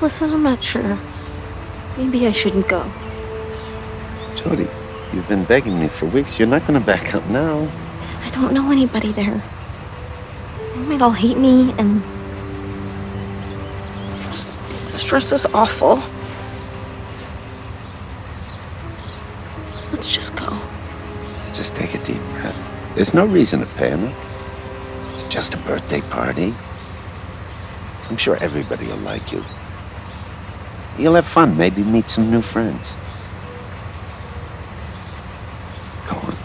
Listen, I'm not sure. Maybe I shouldn't go. Jody, you've been begging me for weeks. You're not gonna back out now. I don't know anybody there. They might all hate me, and... Stress is awful. Let's just go. Just take a deep breath. There's no reason to panic. It's just a birthday party. I'm sure everybody will like you. You'll have fun, maybe meet some new friends. Go on.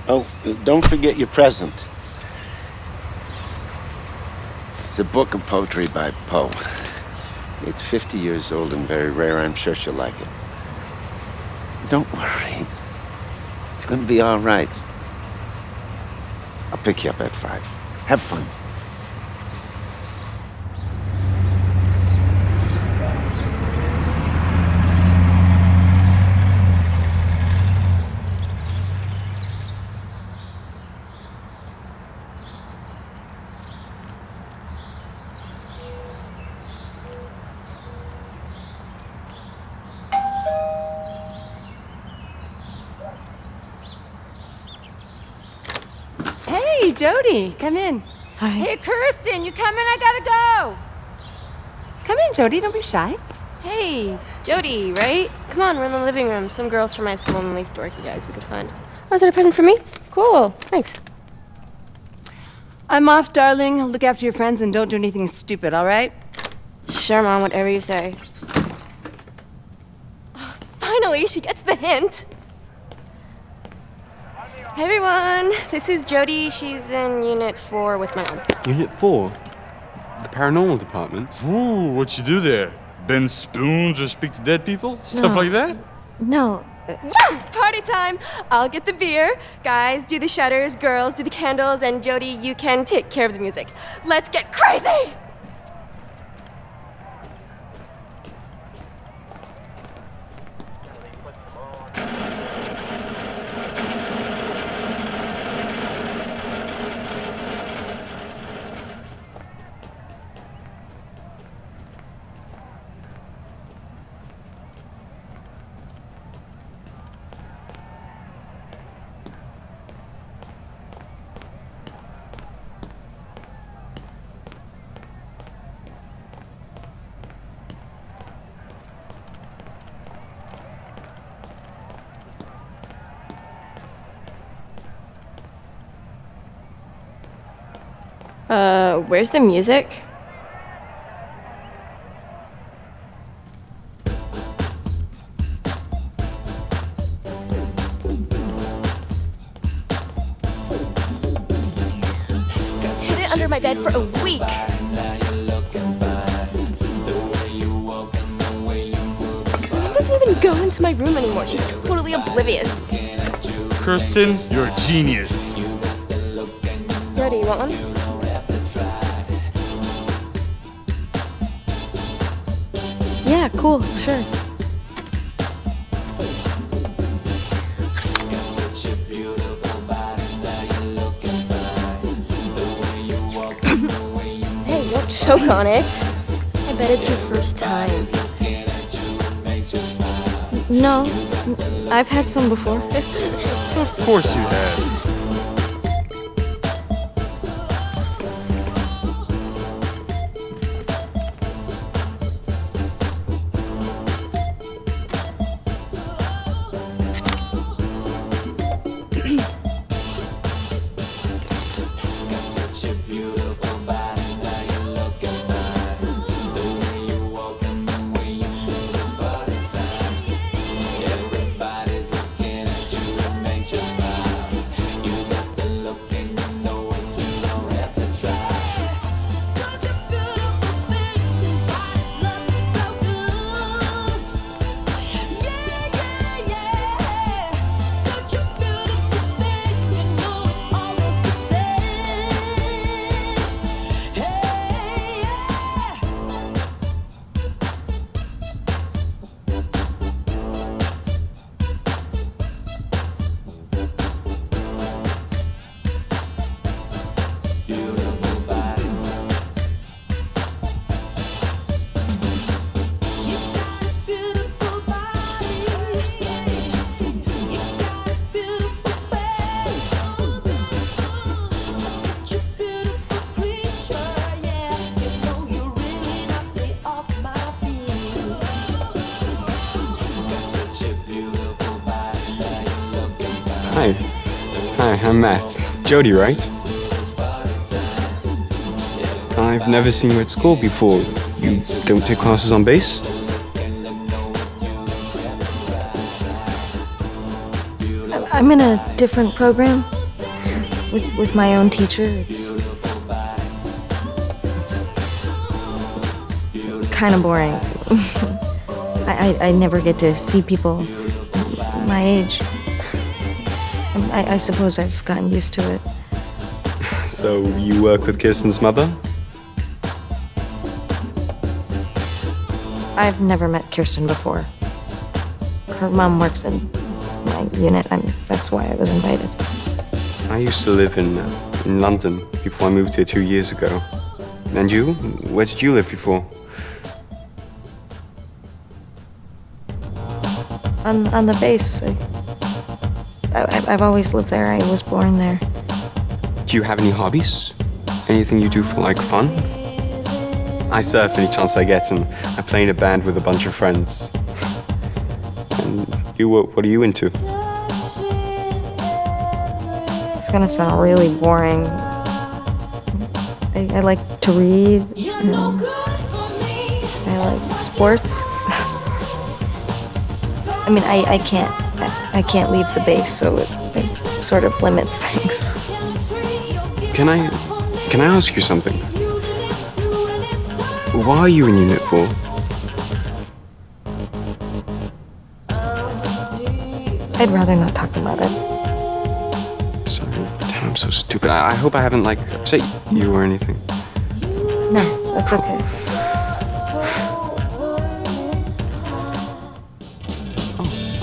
Oh, don't forget your present. It's a book of poetry by Poe. It's 50 years old and very rare. I'm sure she'll like it. Don't worry. It's gonna be all right. I'll pick you up at 5. Have fun. Hey, Jody, come in. Hi. Hey, Kirsten, you coming? I gotta go. Come in, Jody, don't be shy. Hey, Jody, right? Come on, we're in the living room. Some girls from my school and the least dorky guys we could find. Oh, is that a present for me? Cool, thanks. I'm off, darling. Look after your friends and don't do anything stupid, all right? Sure, Mom, whatever you say. Oh, finally, she gets the hint. Hey, everyone. This is Jody. She's in Unit 4 with my mom. Unit 4? The paranormal department? Ooh, what you do there? Bend spoons or speak to dead people? Stuff like that? No. Woo! Party time! I'll get the beer. Guys, do the shutters. Girls, do the candles. And Jody, you can take care of the music. Let's get crazy! Where's the music? Hid it under my bed for a week. Mom doesn't even go into my room anymore. She's totally oblivious. Kirsten, you're a genius. Jody, you want one? Yeah, cool, sure. Hey, don't choke on it. I bet it's your first time. No, I've had some before. Of course you have. Hi. Hi, I'm Matt. Jody, right? I've never seen you at school before. You don't take classes on bass? I'm in a different program with my own teacher. It's kind of boring. I never get to see people my age. I suppose I've gotten used to it. So you work with Kirsten's mother? I've never met Kirsten before. Her mom works in my unit. That's why I was invited. I used to live in London before I moved here 2 years ago. And you? Where did you live before? On the base. I've always lived there. I was born there. Do you have any hobbies? Anything you do for, like, fun? I surf any chance I get, and I play in a band with a bunch of friends. And you, what are you into? It's gonna sound really boring. I like to read. And I like sports. I mean, I can't leave the base, so it sort of limits things. Can I ask you something? Why are you in Unit 4? I'd rather not talk about it. Sorry, damn, I'm so stupid. I hope I haven't, like, upset you or anything. No, that's okay.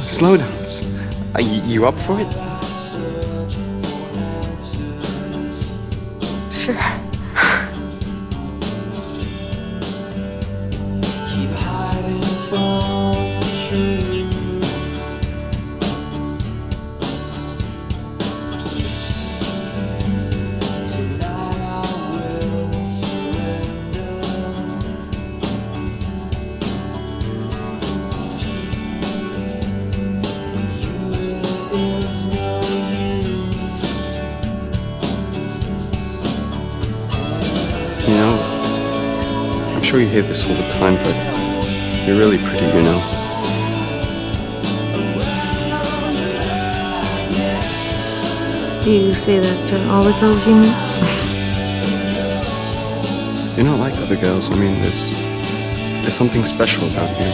Slow dance. Are you up for it? Sure. Keep hiding from the truth. Tonight I will surrender. You, it is no use. You know, I'm sure you hear this all the time, but you're really pretty, you know. Do you say that to all the girls you meet? You're not like other girls. I mean, there's something special about you.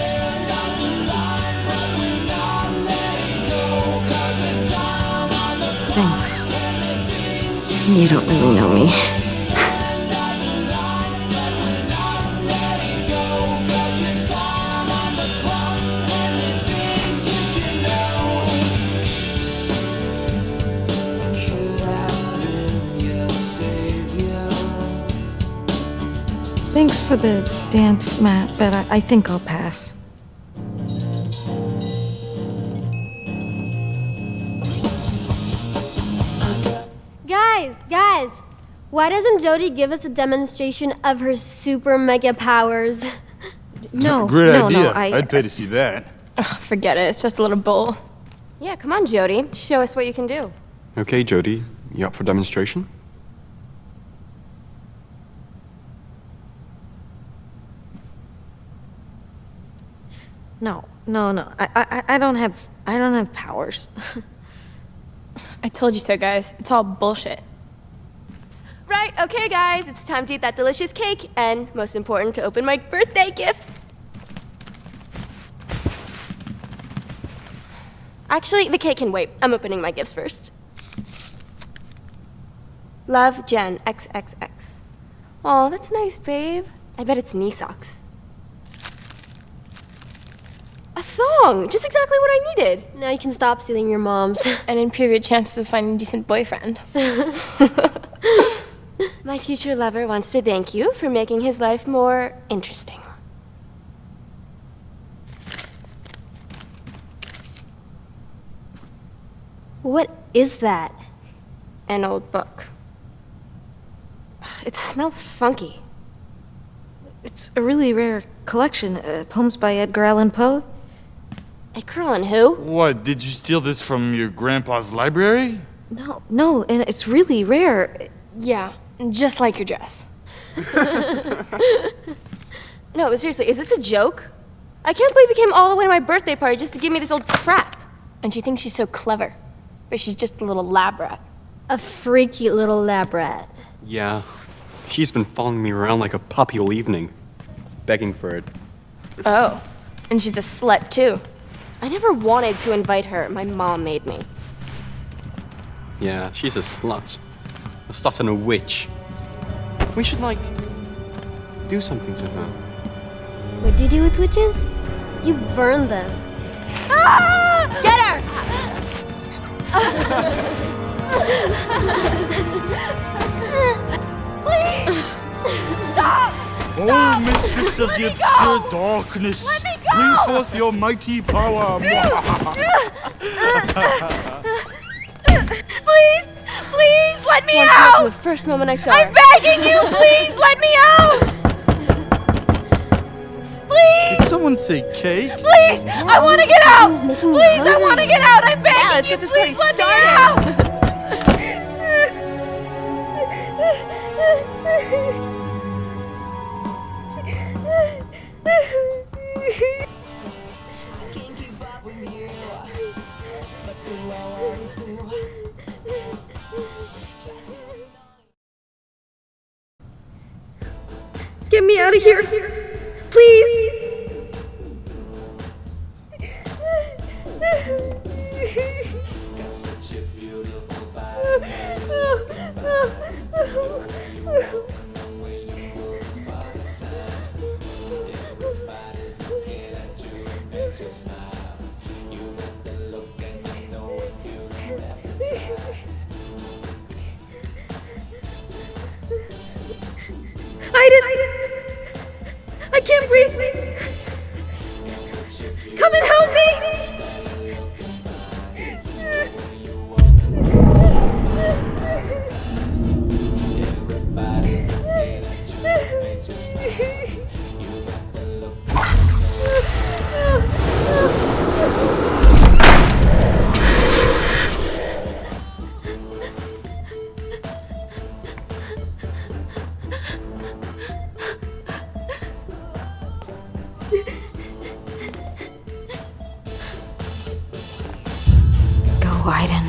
Thanks. You don't really know me. Thanks for the dance, Matt, but I think I'll pass. Guys, why doesn't Jody give us a demonstration of her super mega powers? No, Great no, idea. no, I'd pay to see that. Forget it, it's just a little bull. Yeah, come on, Jody. Show us what you can do. Okay, Jody, you up for demonstration? No. I don't have powers. I told you so, guys. It's all bullshit. Right, okay, guys, it's time to eat that delicious cake, and most important, to open my birthday gifts. Actually, the cake can wait. I'm opening my gifts first. Love, Jen, XXX. Oh, that's nice, babe. I bet it's knee socks. A thong! Just exactly what I needed. Now you can stop stealing your mom's. And improve your chances of finding a decent boyfriend. My future lover wants to thank you for making his life more interesting. What is that? An old book. It smells funky. It's a really rare collection, poems by Edgar Allan Poe. A curl and who? What, did you steal this from your grandpa's library? No, and it's really rare. Yeah, just like your dress. No, but seriously, is this a joke? I can't believe you came all the way to my birthday party just to give me this old crap. And she thinks she's so clever. But she's just a little lab rat. A freaky little lab rat. Yeah, she's been following me around like a puppy all evening, begging for it. Oh, and she's a slut too. I never wanted to invite her. My mom made me. Yeah, she's a slut. A slut and a witch. We should, like, do something to her. What do you do with witches? You burn them. Get her! Please! Stop! Oh, mistress of the obscure darkness, Let me go! bring forth your mighty power. Please! Please let me out! From the first moment I saw her. I'm begging you! Please let me out! Please! Did someone say cake? Please! I want to get out! Something's making me Please, I hungry. want to get out! I'm begging let's you! get this Please party let me out! Get me out of here, please. I can't breathe. Come and help me. Go, Aiden.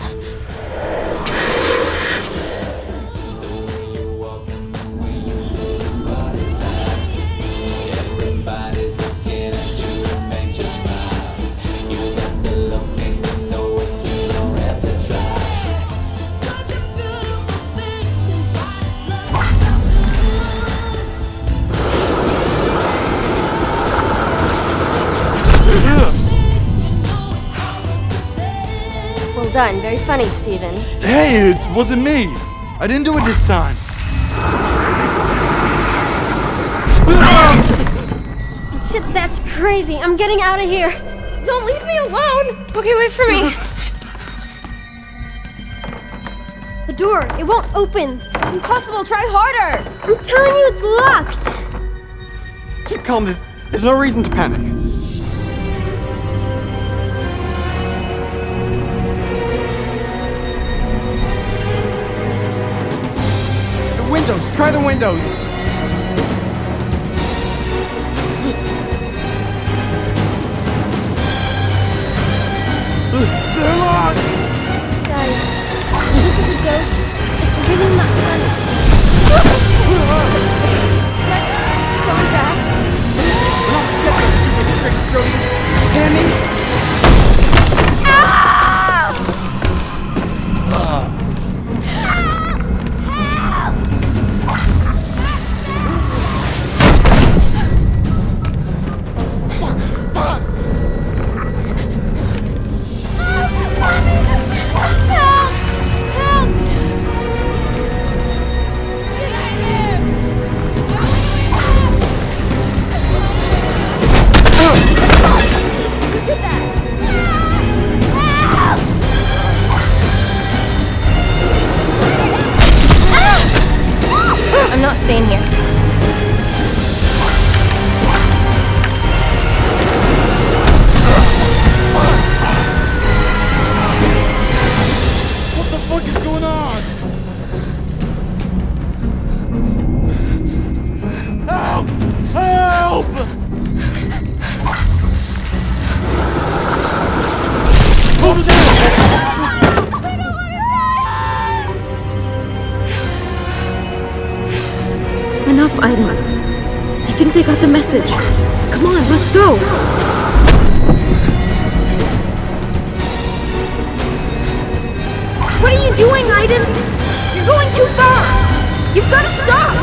Well done. Very funny, Steven. Hey, it wasn't me. I didn't do it this time. Shit, that's crazy. I'm getting out of here. Don't leave me alone! Okay, wait for me. The door, it won't open. It's impossible. Try harder. I'm telling you, it's locked. Keep calm, there's no reason to panic. The windows, try the windows. They're locked. Guys, this is a joke. It's really not funny. Going back. Don't skip those stupid tricks, Jody. Hear me? I'm not staying here. Enough, Ida. I think they got the message. Come on, let's go. What are you doing, Aiden? You're going too far. You've got to stop.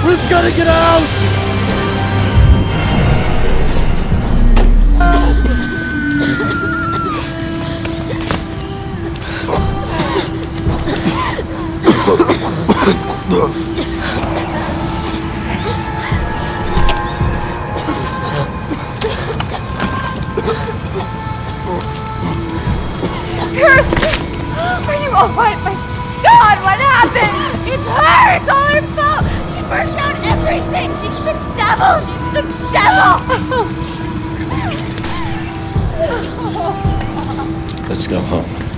We've got to get out! Are you alright? My God, what happened? It's her! It's all her fault! She burnt down everything! She's the devil! She's the devil! Let's go home.